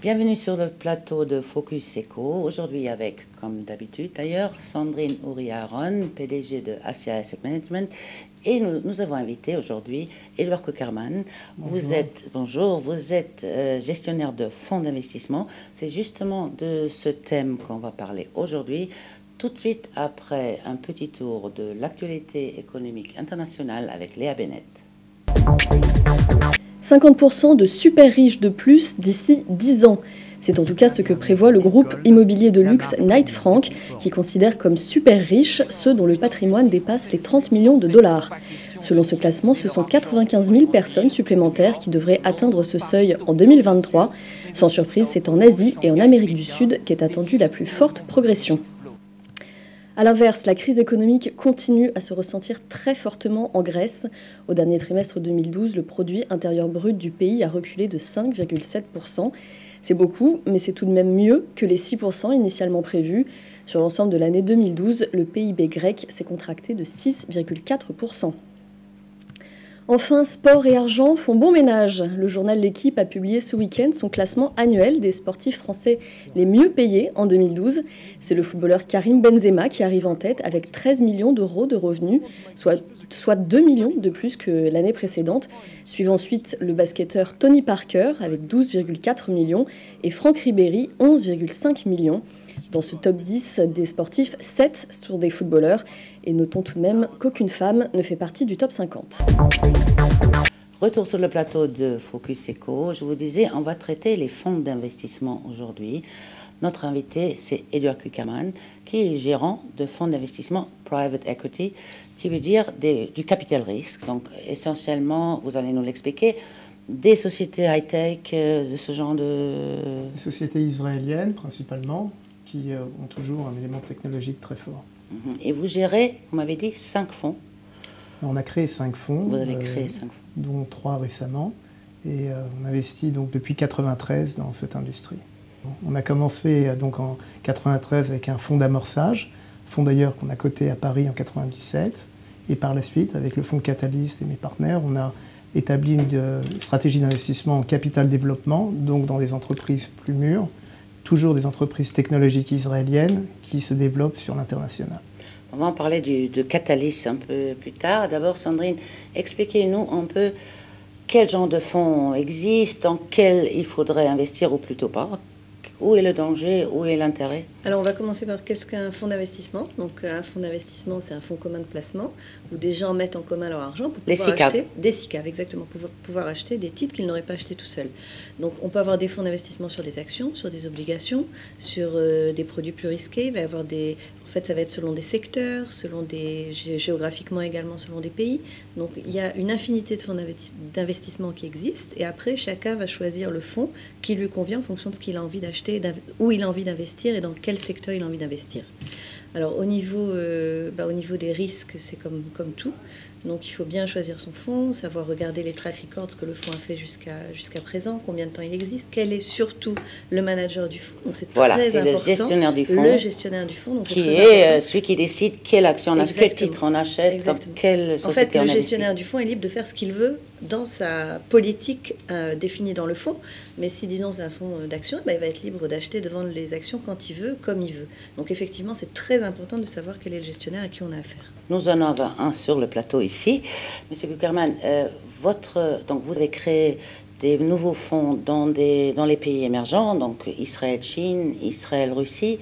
Bienvenue sur le plateau de Focus Eco. Aujourd'hui avec, comme d'habitude d'ailleurs, Sandrine Ouri-Aron, PDG de Asia Asset Management. Et nous avons invité aujourd'hui Édouard Cukierman. Bonjour, vous êtes gestionnaire de fonds d'investissement. C'est justement de ce thème qu'on va parler aujourd'hui. Tout de suite après un petit tour de l'actualité économique internationale avec Léa Bennett. 50% de super riches de plus d'ici 10 ans. C'est en tout cas ce que prévoit le groupe immobilier de luxe Knight Frank, qui considère comme super riches ceux dont le patrimoine dépasse les 30 millions de dollars. Selon ce classement, ce sont 95 000 personnes supplémentaires qui devraient atteindre ce seuil en 2023. Sans surprise, c'est en Asie et en Amérique du Sud qu'est attendue la plus forte progression. A l'inverse, la crise économique continue à se ressentir très fortement en Grèce. Au dernier trimestre 2012, le produit intérieur brut du pays a reculé de 5,7%. C'est beaucoup, mais c'est tout de même mieux que les 6% initialement prévus. Sur l'ensemble de l'année 2012, le PIB grec s'est contracté de 6,4%. Enfin, sport et argent font bon ménage. Le journal L'Équipe a publié ce week-end son classement annuel des sportifs français les mieux payés en 2012. C'est le footballeur Karim Benzema qui arrive en tête avec 13 millions d'euros de revenus, soit 2 millions de plus que l'année précédente. Suivent ensuite le basketteur Tony Parker avec 12,4 millions et Franck Ribéry 11,5 millions. Dans ce top 10 des sportifs, 7 sont des footballeurs. Et notons tout de même qu'aucune femme ne fait partie du top 50. Retour sur le plateau de Focus Eco. Je vous disais, on va traiter les fonds d'investissement aujourd'hui. Notre invité, c'est Édouard Cukierman, qui est gérant de fonds d'investissement Private Equity, qui veut dire du capital risque. Donc, essentiellement, vous allez nous l'expliquer, des sociétés high-tech, de ce genre de... Des sociétés israéliennes, principalement, qui ont toujours un élément technologique très fort. Et vous gérez, vous m'avez dit, 5 fonds. On a créé 5 fonds, vous avez créé 5 fonds, dont 3 récemment. Et on investit donc depuis 1993 dans cette industrie. On a commencé donc en 1993 avec un fonds d'amorçage, fonds d'ailleurs qu'on a coté à Paris en 1997. Et par la suite, avec le fonds Catalyst et mes partenaires, on a établi une stratégie d'investissement en capital développement, donc dans des entreprises plus mûres, toujours des entreprises technologiques israéliennes qui se développent sur l'international. On va en parler de Catalyst un peu plus tard. D'abord, Sandrine, expliquez-nous un peu quel genre de fonds existe, dans quel il faudrait investir ou plutôt pas. Où est le danger, où est l'intérêt? Alors, on va commencer par qu'est-ce qu'un fonds d'investissement. Donc, un fonds d'investissement, c'est un fonds commun de placement où des gens mettent en commun leur argent pour pouvoir acheter des SICAV, exactement, pour pouvoir acheter des titres qu'ils n'auraient pas achetés tout seuls. Donc, on peut avoir des fonds d'investissement sur des actions, sur des obligations, sur des produits plus risqués. Il va y avoir des... En fait, ça va être selon des secteurs, géographiquement également selon des pays. Donc, il y a une infinité de fonds d'investissement qui existent. Et après, chacun va choisir le fonds qui lui convient en fonction de ce qu'il a envie d'acheter, où il a envie d'investir et dans quel secteur il a envie d'investir. Alors, au niveau des risques, c'est comme tout. Donc, il faut bien choisir son fonds, savoir regarder les track records, ce que le fonds a fait jusqu'à présent, combien de temps il existe, quel est surtout le manager du fonds. Donc, c'est très important. Le gestionnaire du fonds. Le gestionnaire du fonds. Donc qui est celui qui décide quelle action on achète, quel titre on achète, dans quelle société on investit. En fait, le gestionnaire du fonds est libre de faire ce qu'il veut dans sa politique définie dans le fonds. Mais si, disons, c'est un fonds d'action, il va être libre d'acheter, de vendre les actions quand il veut, comme il veut. Donc, effectivement, c'est très important de savoir quel est le gestionnaire à qui on a affaire. Nous en avons un sur le plateau ici. Monsieur Cukierman, donc vous avez créé des nouveaux fonds dans les pays émergents, donc Israël, Chine, Israël, Russie.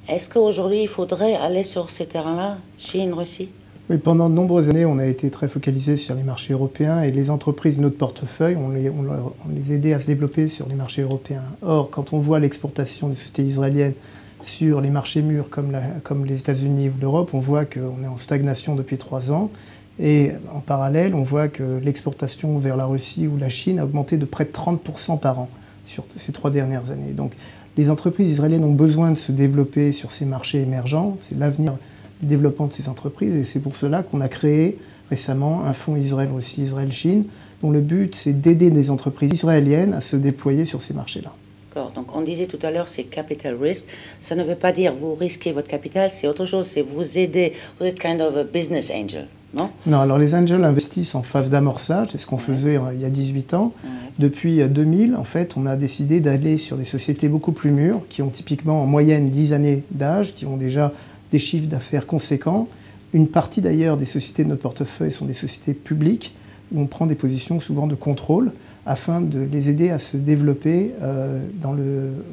Est-ce qu'aujourd'hui, il faudrait aller sur ces terrains-là, Chine, Russie? Oui, pendant de nombreuses années, on a été très focalisé sur les marchés européens et les entreprises de notre portefeuille, on les aidait à se développer sur les marchés européens. Or, quand on voit l'exportation des sociétés israéliennes sur les marchés mûrs comme les États-Unis ou l'Europe, on voit qu'on est en stagnation depuis 3 ans. Et en parallèle, on voit que l'exportation vers la Russie ou la Chine a augmenté de près de 30% par an sur ces 3 dernières années. Donc les entreprises israéliennes ont besoin de se développer sur ces marchés émergents. C'est l'avenir du développement de ces entreprises. Et c'est pour cela qu'on a créé récemment un fonds Israël-Russie, Israël-Chine, dont le but, c'est d'aider des entreprises israéliennes à se déployer sur ces marchés-là. D'accord. Donc on disait tout à l'heure, c'est capital risk. Ça ne veut pas dire vous risquez votre capital, c'est autre chose. C'est vous aider. Vous êtes kind of a business angel. non? Non, alors les angels investissent en phase d'amorçage, c'est ce qu'on faisait il y a 18 ans. Depuis 2000, en fait, on a décidé d'aller sur des sociétés beaucoup plus mûres, qui ont typiquement en moyenne 10 années d'âge, qui ont déjà des chiffres d'affaires conséquents. Une partie d'ailleurs des sociétés de notre portefeuille sont des sociétés publiques, où on prend des positions souvent de contrôle, afin de les aider à se développer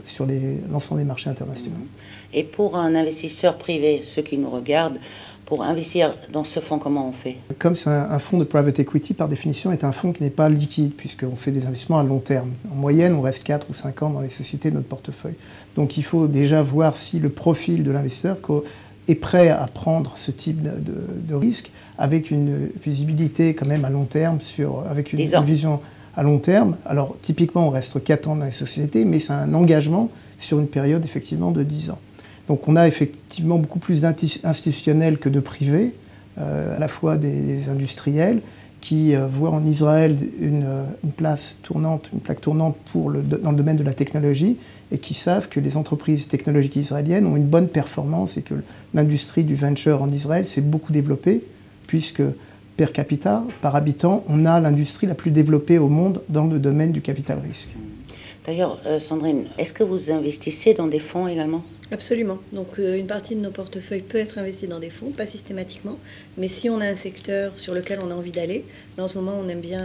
sur l'ensemble des marchés internationaux. Et pour un investisseur privé, ceux qui nous regardent, pour investir dans ce fonds, comment on fait? Comme c'est un fonds de private equity, par définition, est un fonds qui n'est pas liquide, puisqu'on fait des investissements à long terme. En moyenne, on reste 4 ou 5 ans dans les sociétés de notre portefeuille. Donc il faut déjà voir si le profil de l'investisseur est prêt à prendre ce type de risque, avec une visibilité quand même à long terme, avec une vision à long terme. Alors typiquement, on reste 4 ans dans les sociétés, mais c'est un engagement sur une période effectivement de 10 ans. Donc on a effectivement beaucoup plus d'institutionnels que de privés, à la fois des industriels qui voient en Israël une plaque tournante dans le domaine de la technologie et qui savent que les entreprises technologiques israéliennes ont une bonne performance et que l'industrie du venture en Israël s'est beaucoup développée, puisque per capita, par habitant, on a l'industrie la plus développée au monde dans le domaine du capital risque. D'ailleurs, Sandrine, est-ce que vous investissez dans des fonds également? Absolument. Donc une partie de nos portefeuilles peut être investie dans des fonds, pas systématiquement, mais si on a un secteur sur lequel on a envie d'aller, là en ce moment on aime bien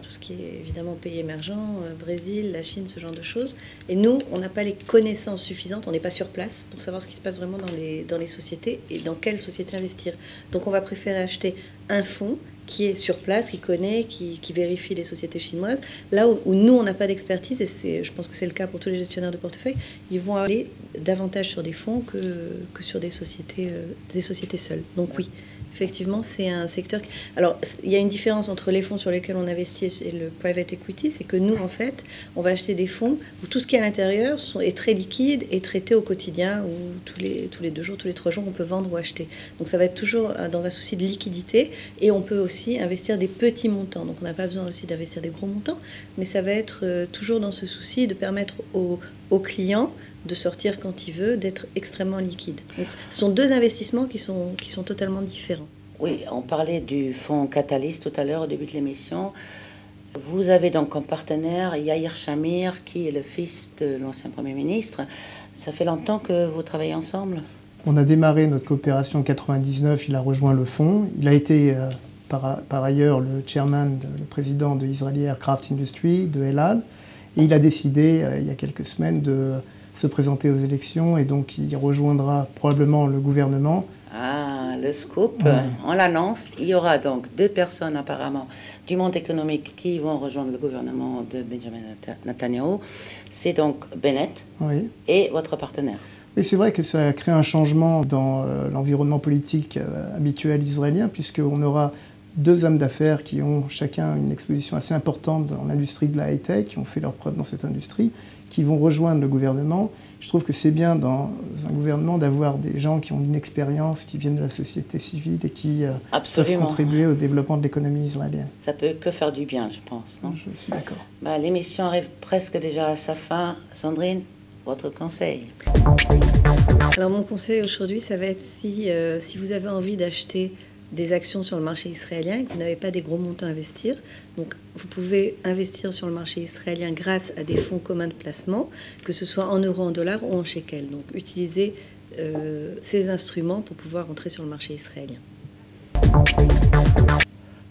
tout ce qui est évidemment pays émergents, Brésil, la Chine, ce genre de choses. Et nous, on n'a pas les connaissances suffisantes, on n'est pas sur place pour savoir ce qui se passe vraiment dans les sociétés et dans quelle société investir. Donc on va préférer acheter un fonds qui est sur place, qui connaît, qui vérifie les sociétés chinoises. Là où nous, on n'a pas d'expertise, et je pense que c'est le cas pour tous les gestionnaires de portefeuille, ils vont aller davantage sur des fonds que sur des sociétés seules. Donc oui, effectivement, c'est un secteur... Alors, il y a une différence entre les fonds sur lesquels on investit et le private equity, c'est que nous, en fait, on va acheter des fonds où tout ce qui est à l'intérieur est très liquide et traité au quotidien, où tous les 2 jours, tous les 3 jours, on peut vendre ou acheter. Donc ça va être toujours dans un souci de liquidité, et on peut aussi investir des petits montants. Donc on n'a pas besoin aussi d'investir des gros montants, mais ça va être toujours dans ce souci de permettre aux clients de sortir quand il veut, d'être extrêmement liquide. Donc, ce sont 2 investissements qui sont totalement différents. Oui, on parlait du fonds Catalyst tout à l'heure au début de l'émission. Vous avez donc comme partenaire Yair Shamir, qui est le fils de l'ancien Premier ministre. Ça fait longtemps que vous travaillez ensemble? On a démarré notre coopération en 1999, il a rejoint le fonds. Il a été par ailleurs le président de Israeli Aircraft Industry, de El Al. Et il a décidé, il y a quelques semaines, de se présenter aux élections, et donc il rejoindra probablement le gouvernement. Ah, le scoop, on l'annonce. Il y aura donc 2 personnes apparemment du monde économique qui vont rejoindre le gouvernement de Benjamin Netanyahu. C'est donc Bennett et votre partenaire. Et c'est vrai que ça a créé un changement dans l'environnement politique habituel israélien, puisqu'on aura 2 hommes d'affaires qui ont chacun une exposition assez importante dans l'industrie de la high-tech, qui ont fait leur preuve dans cette industrie, qui vont rejoindre le gouvernement. Je trouve que c'est bien dans un gouvernement d'avoir des gens qui ont une expérience, qui viennent de la société civile et qui peuvent contribuer au développement de l'économie israélienne. Ça peut que faire du bien, je pense, non? Je suis d'accord. L'émission arrive presque déjà à sa fin. Sandrine, votre conseil? Alors mon conseil aujourd'hui, ça va être si vous avez envie d'acheter des actions sur le marché israélien et que vous n'avez pas des gros montants à investir. Donc, vous pouvez investir sur le marché israélien grâce à des fonds communs de placement, que ce soit en euros, en dollars ou en shekels. Donc, utilisez ces instruments pour pouvoir entrer sur le marché israélien.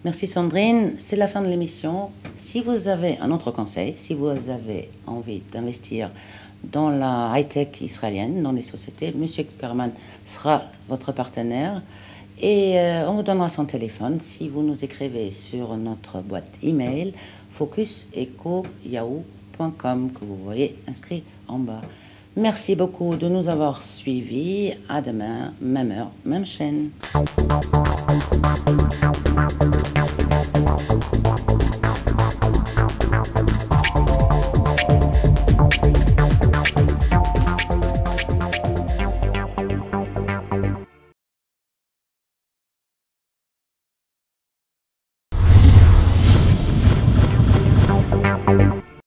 Merci Sandrine. C'est la fin de l'émission. Si vous avez un autre conseil, si vous avez envie d'investir dans la high-tech israélienne, dans les sociétés, M. Kuckerman sera votre partenaire. Et on vous donnera son téléphone si vous nous écrivez sur notre boîte email focuseco@yahoo.com que vous voyez inscrit en bas. Merci beaucoup de nous avoir suivis. À demain, même heure, même chaîne.